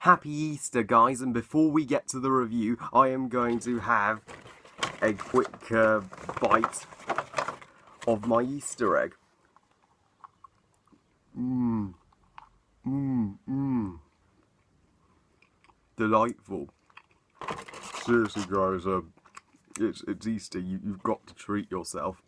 Happy Easter, guys, and before we get to the review, I am going to have a quick bite of my Easter egg. Delightful. Seriously, guys, it's Easter, you've got to treat yourself.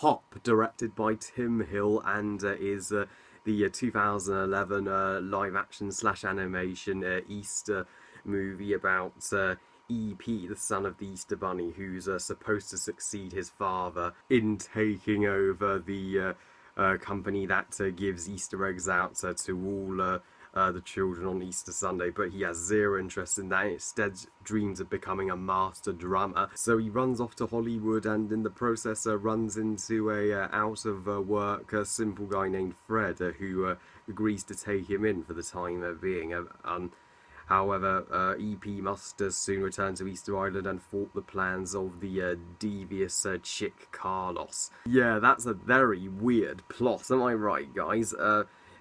Hop, directed by Tim Hill, and is the 2011 live-action / animation Easter movie about E.P., the son of the Easter Bunny, who's supposed to succeed his father in taking over the company that gives Easter eggs out to all the children on Easter Sunday, but he has zero interest in that. Instead dreams of becoming a master drummer. So he runs off to Hollywood, and in the process runs into a out of work simple guy named Fred, who agrees to take him in for the time being. However, E.P. must soon return to Easter Island and thwart the plans of the devious chick Carlos. Yeah, that's a very weird plot, am I right, guys?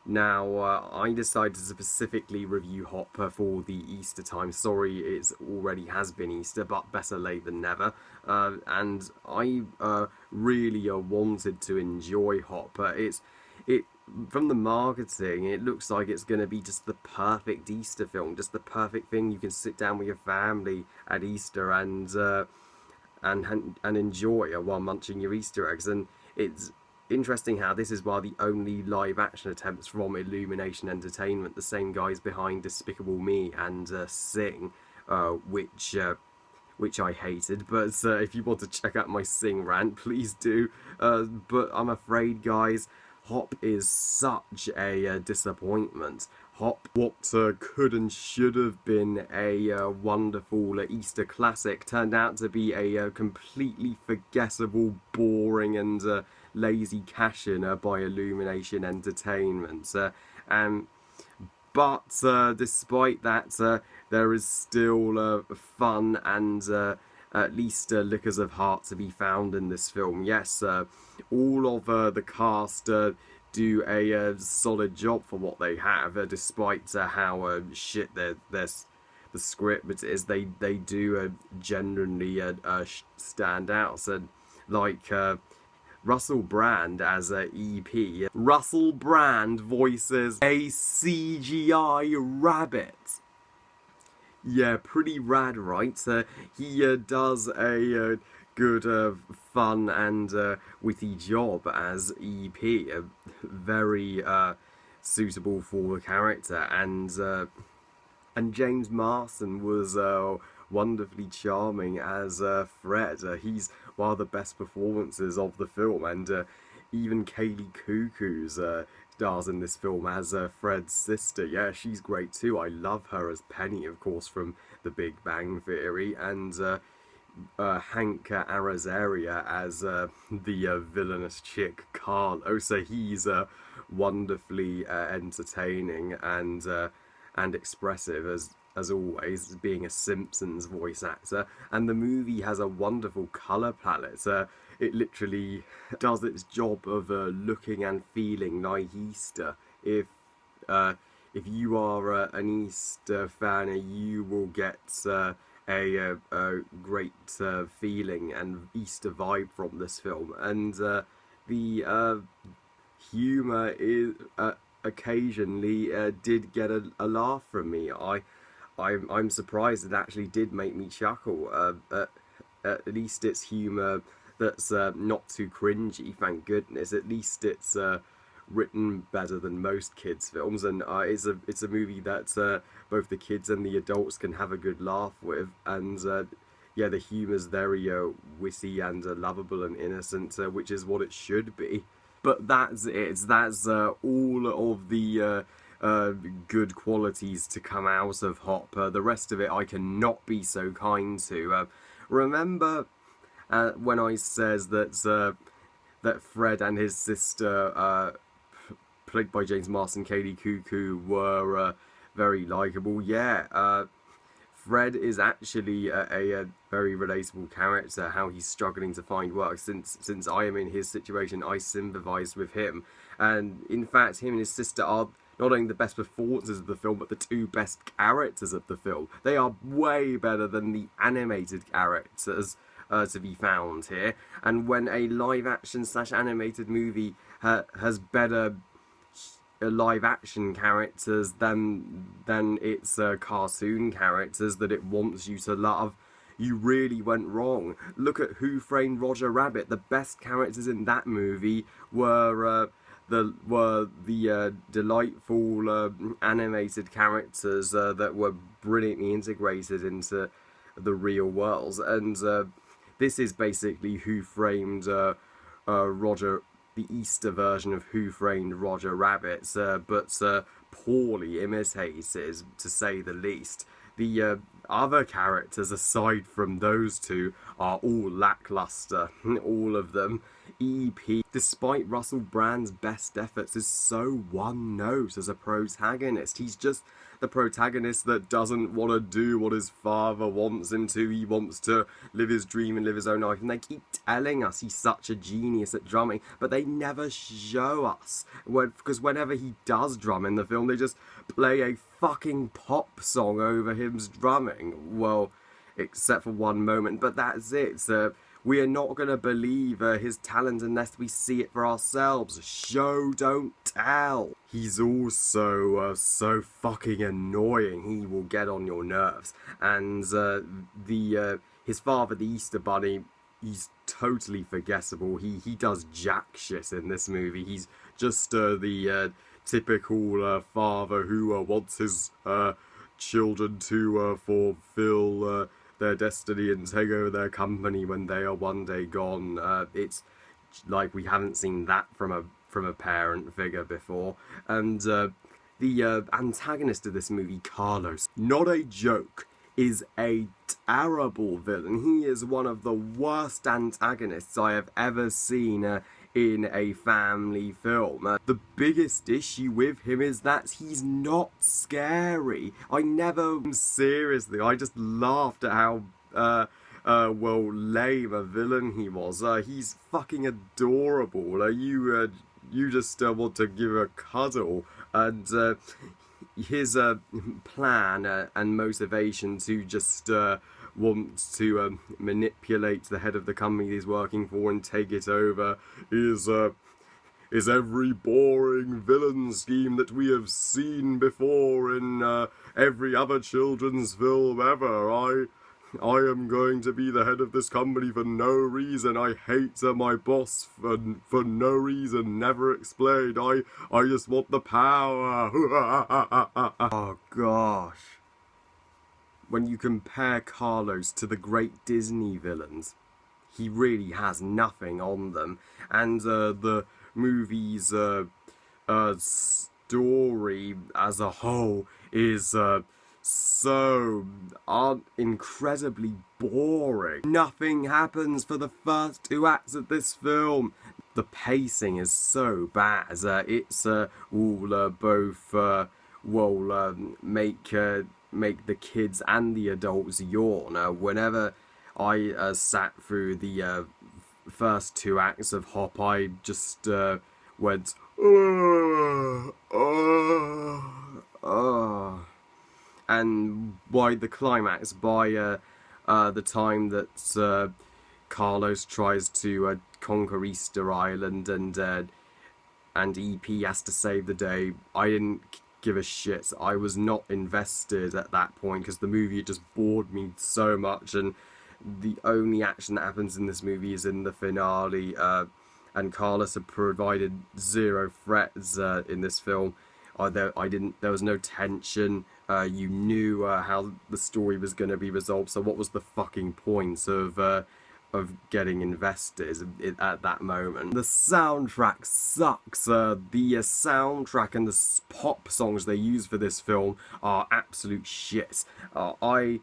Now, I decided to specifically review Hop for the Easter time. Sorry, it already has been Easter, but better late than never. And I really wanted to enjoy Hop. From the marketing, it looks like it's going to be just the perfect Easter film, just the perfect thing you can sit down with your family at Easter and enjoy while munching your Easter eggs. And it's interesting how this is one of the only live-action attempts from Illumination Entertainment, the same guys behind Despicable Me and Sing, which I hated. But if you want to check out my Sing rant, please do. But I'm afraid, guys, Hop is such a disappointment. Hop, what could and should have been a wonderful Easter classic, turned out to be a completely forgettable, boring and lazy cash-in by Illumination Entertainment. But despite that, there is still fun and at least liquors of heart to be found in this film. Yes, all of the cast do a solid job for what they have, despite how shit the script is. They do genuinely stand out. So, like Russell Brand as EP. Russell Brand voices a CGI rabbit. Yeah, pretty rad, right? He does a good, fun and witty job as EP. Very suitable for the character, and James Marsden was wonderfully charming as Fred. He's one of the best performances of the film, and even Kaylee Cuckoo's stars in this film as Fred's sister. Yeah, she's great too. I love her as Penny, of course, from The Big Bang Theory, and Hank Azaria as the villainous chick Carlo. So he's wonderfully entertaining and expressive as always, being a Simpsons voice actor. And the movie has a wonderful colour palette. It literally does its job of looking and feeling like Easter. If you are an Easter fan, you will get a great feeling and Easter vibe from this film. And the humour is occasionally did get a laugh from me. I'm surprised it actually did make me chuckle. At least it's humour that's not too cringy, thank goodness. At least it's written better than most kids' films, and it's a movie that both the kids and the adults can have a good laugh with. And yeah, the humour's very witty and lovable and innocent, which is what it should be. But that's it. That's all of the good qualities to come out of Hop. The rest of it I cannot be so kind to. Remember when I says that Fred and his sister, played by James Marsden, Kaylee Cuckoo, were very likable. Yeah, Fred is actually a very relatable character. How he's struggling to find work. Since I am in his situation, I sympathise with him. And in fact, him and his sister are not only the best performances of the film, but the two best characters of the film. They are way better than the animated characters to be found here. And when a live action / animated movie has better live action characters than its cartoon characters that it wants you to love, you really went wrong. Look at Who Framed Roger Rabbit. The best characters in that movie were the delightful animated characters that were brilliantly integrated into the real world. And this is basically Who Framed Roger, the Easter version of Who Framed Roger Rabbit, but poorly imitated, to say the least. The other characters, aside from those two, are all lackluster. All of them. EP, despite Russell Brand's best efforts, is so one-note as a protagonist. He's just the protagonist that doesn't want to do what his father wants him to. He wants to live his dream and live his own life. And they keep telling us he's such a genius at drumming, but they never show us. Because whenever he does drum in the film, they just play a fucking pop song over him drumming. Well, except for one moment, but that's it. We are not going to believe his talent unless we see it for ourselves. Show, don't tell. He's also so fucking annoying. He will get on your nerves. And his father, the Easter Bunny, he's totally forgettable. He does jack shit in this movie. He's just the typical father who wants his children to fulfill their destiny and take over their company when they are one day gone. It's like we haven't seen that from a parent figure before. And the antagonist of this movie, Carlos, not a joke, is a terrible villain. He is one of the worst antagonists I have ever seen in a family film. The biggest issue with him is that he's not scary. Seriously, I just laughed at how well, lame a villain he was. He's fucking adorable. You just want to give a cuddle. And his plan and motivation to just want to manipulate the head of the company he's working for and take it over is every boring villain scheme that we have seen before in every other children's film ever. I am going to be the head of this company for no reason. I hate my boss for no reason, never explained. I just want the power. Oh gosh. When you compare Carlos to the great Disney villains, he really has nothing on them. And the movie's story as a whole is so incredibly boring. Nothing happens for the first 2 acts of this film. The pacing is so bad. It's all both make the kids and the adults yawn. Whenever I sat through the first 2 acts of Hop, I just went, and by the climax, by the time that Carlos tries to conquer Easter Island and EP has to save the day, I didn't give a shit. I was not invested at that point because the movie just bored me so much, and the only action that happens in this movie is in the finale, and Carlos had provided 0 threats in this film. There was no tension. You knew how the story was going to be resolved, so what was the fucking point of getting invested at that moment? The soundtrack sucks. The soundtrack and the pop songs they use for this film are absolute shit. I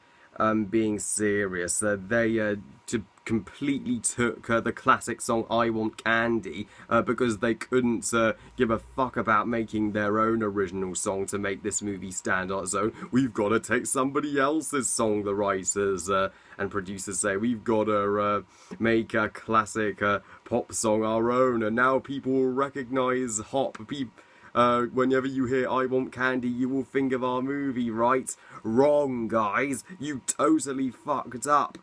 being serious. They completely took the classic song "I Want Candy" because they couldn't give a fuck about making their own original song to make this movie stand on its own. We've got to take somebody else's song, the writers and producers say. We've got to make a classic pop song our own, and now people will recognise Hop. Whenever you hear "I Want Candy," you will think of our movie, right? Wrong, guys. You totally fucked up.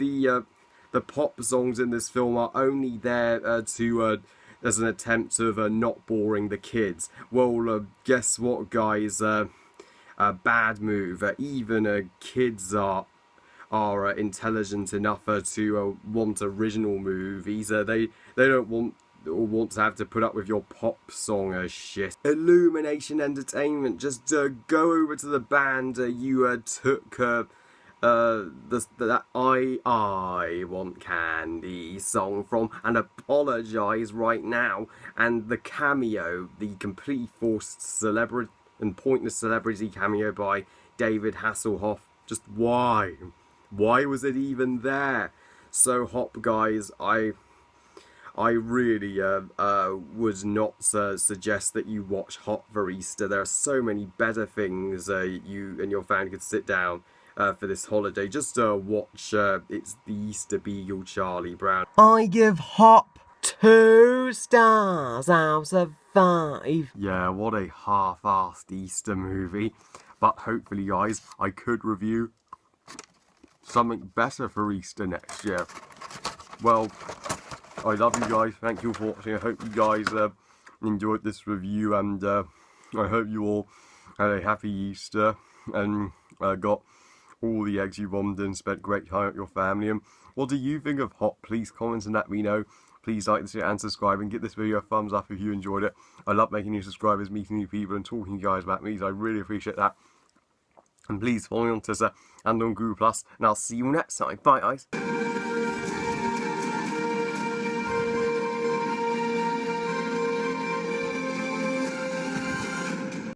The pop songs in this film are only there as an attempt of not boring the kids. Well, guess what, guys? A bad move. Even kids are intelligent enough to want original movies. They don't want to have to put up with your pop song shit. Illumination Entertainment, just go over to the band you took that I Want Candy song from and apologise right now. And the cameo, the completely forced celebrity and pointless celebrity cameo by David Hasselhoff, just why? Why was it even there? So Hop, guys, I really would not suggest that you watch Hop for Easter. There are so many better things you and your family could sit down for this holiday. Just watch It's the Easter Beagle, Charlie Brown. I give Hop 2 stars out of 5. Yeah, what a half-assed Easter movie. But hopefully, guys, I could review something better for Easter next year. Well, I love you guys. Thank you for watching. I hope you guys enjoyed this review, and I hope you all had a happy Easter and got all the eggs you wanted and spent great time with your family. And what do you think of Hop? Please comment and let me know. Please like this video and subscribe, and give this video a thumbs up if you enjoyed it. I love making new subscribers, meeting new people, and talking to you guys about movies. I really appreciate that. And please follow me on Twitter and on Google+, and I'll see you next time. Bye, guys.